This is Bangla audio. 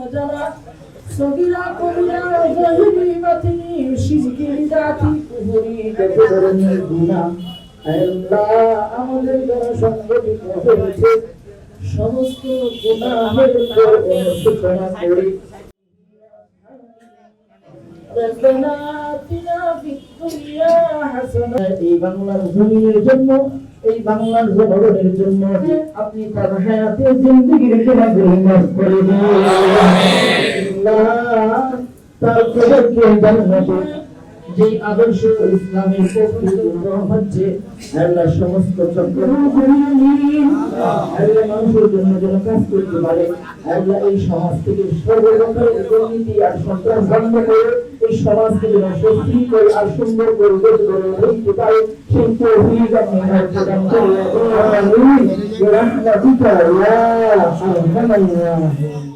অজানা সগীরা কবিরা জাহিরি বাতিনি শিরকি বিদাতি কুফরি যত ধরনের গুনাহ আল্লাহ আমাদের দ্বারা সংগঠিত হয়েছে সমস্ত গুনাহের অনুশোচনা করি ربنا آتنا في الدنيا حسنة এই বাংলার জমিনের জন্য এই বাংলার জনগণের জন্য আপনি তার হায়াতে জিন্দেগির গুনাহগুলো মাফ করে দিন আল্লাহ তার কবরকে জান্নাতে যে আদর্শ ইসলামের পক্ষে হচ্ছে আল্লাহ সমস্ত আল্লাহ মানুষের জন্য যেন কাজ করতে পারে আল্লাহ এই সমাজ থেকে সর্বপ্রকারের দুর্নীতি আর সন্ত্রাস বন্ধ করে এই সমাজকে যেন সুশৃঙ্খল আর সুন্দর করে গড়ে তুলতে পারে সেই তৌফিক আপনি প্রদান করুন আমিন বিরহমাতিকা ইয়া আরহামার রাহিমিন।